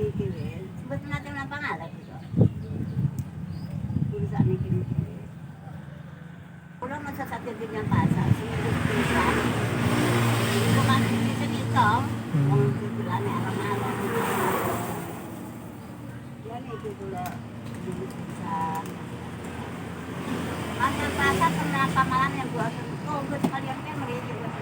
iki wis. Sebut nate nang pangalat iso. Urusan iki. Kula masa sakit dengan pasar sing bisa. Iku kan bisa kita. Wong bilane alam-alam. Ya nek kula bisa. Pasar pasar kenapa malam yang gua tunggu sekalian kan meriah buat